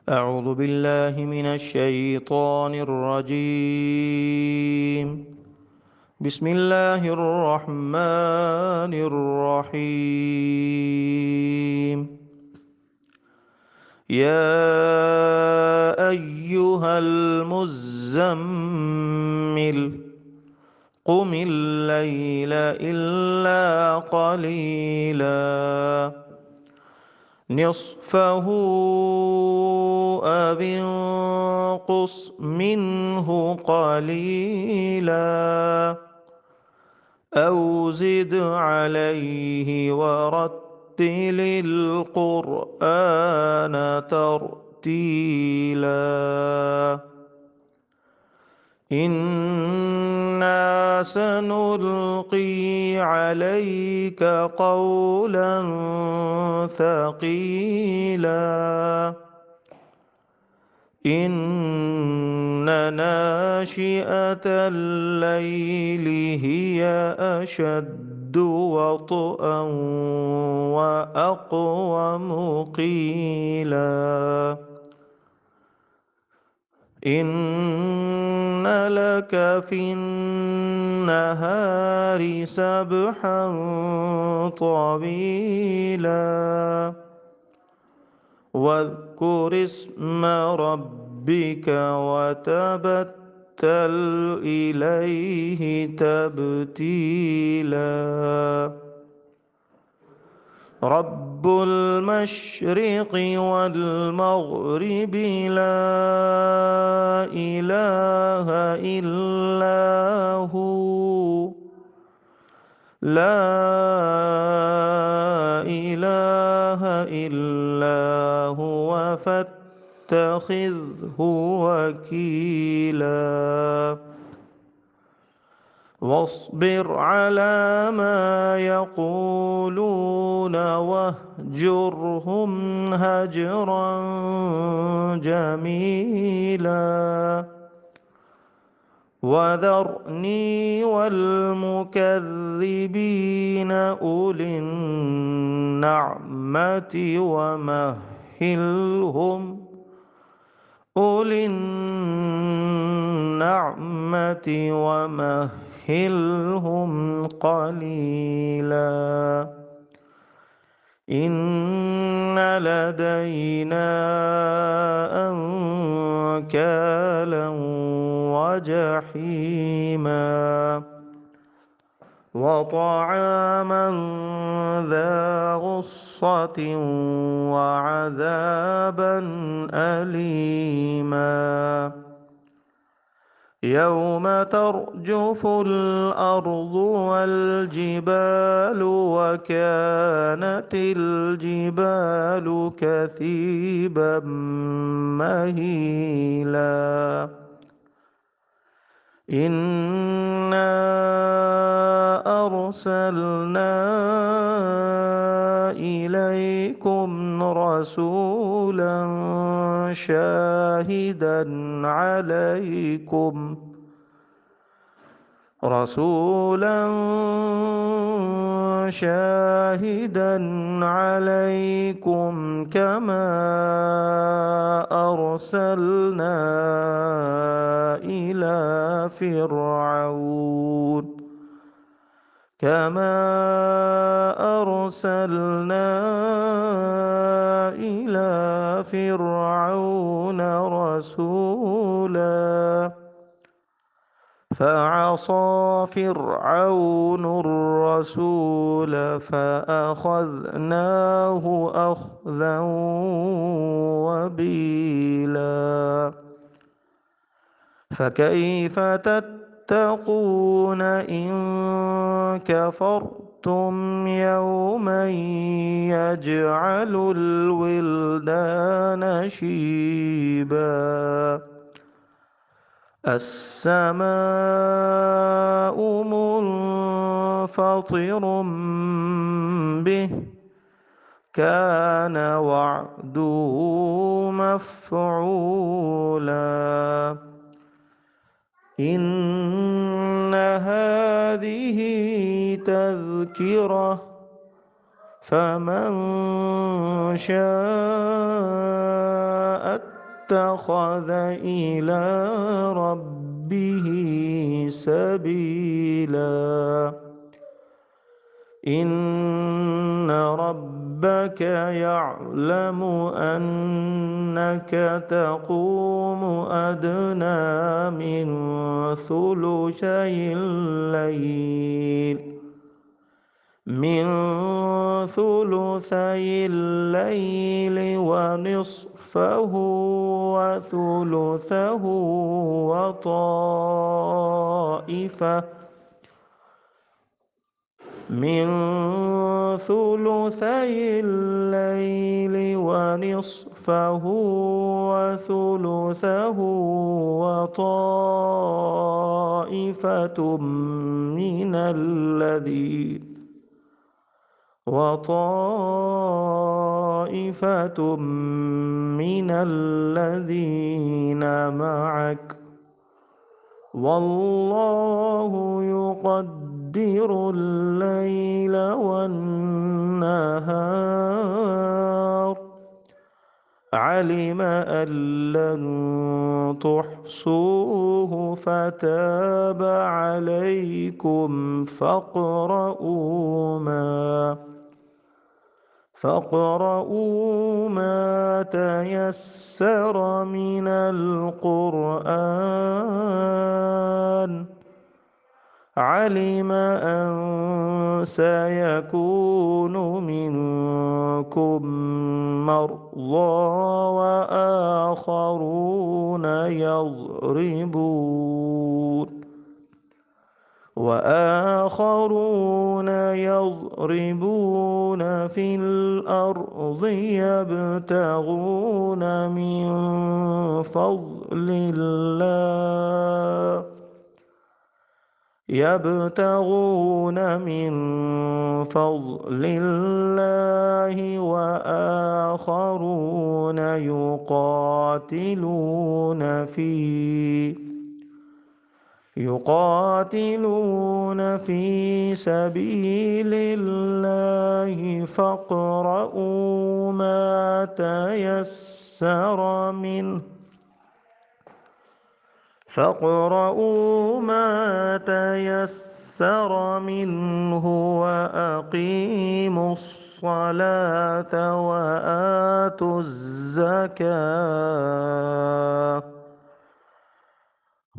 أعوذ بالله من الشيطان الرجيم. بسم الله الرحمن الرحيم. يا أيها المزمل قم الليل إلا قليلا نصفه أو انقص منه قليلا أو زد عليه ورتل القرآن ترتيلا إنا سنلقي عليك قولا ثقيلا إن ناشئة الليل هي أشد وطئا وأقوم قيلا إن لك في النهار سبحا طويلا واذكر اسم ربك وتبتل إليه تبتيلا رب المشرق والمغرب لا إله إلا هو لا إله إلا هو فاتخذه وكيلا واصبر على ما يقولون واهجرهم هجرا جميلا وذرني والمكذبين أولي النعمة ومهلهم قليلا إن لدينا أنكالا وجحيما وطعاما ذا غصة وعذابا أليما يوم ترجف الأرض والجبال وكانت الجبال كثيبا مهيلا إنا أرسلنا إليكم رسولا شاهدا عليكم كما أرسلنا إلى فرعون رسولا فعصى فرعون الرسول فأخذناه أخذا وبيلا فكيف تتقون إن كفرتم يوما يجعل الولدان شيبا السماء منفطر به كان وعده مفعولا إن هذه تذكرة فمن شاء اتخذ إلى ربه سبيلا إن ربك يعلم أنك تقوم أدنى من ثلثي الليل ونصفه وثلثه من ثلثي الليل ونصفه وثلثه وطائفة من الذين معك والله يقدر الليل والنهار علم أن لن تحصوه فتاب عليكم فاقرؤوا ما تيسر من القرآن علم أن سيكون منكم مرضى وآخرون يضربون في الأرض يبتغون من فضل الله وآخرون يقاتلون في سبيل الله فاقرؤوا ما تيسر منه وأقيموا الصلاة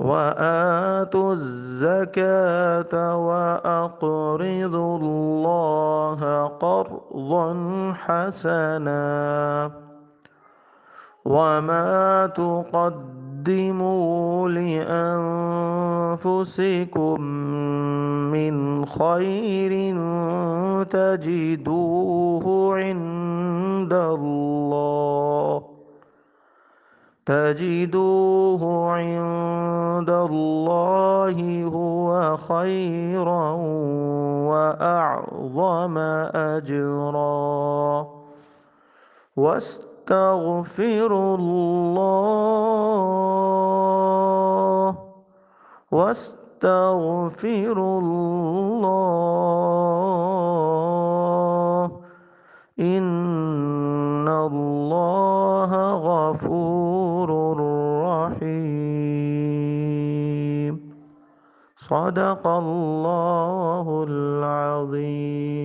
وآتوا الزكاة وأقرضوا الله قرضا حسنا وما تقدموا لأنفسكم من خير تجدوه عند الله هو خيرا وأعظم أجرا واستغفروا الله إن الله غفور رحيم صدق الله العظيم.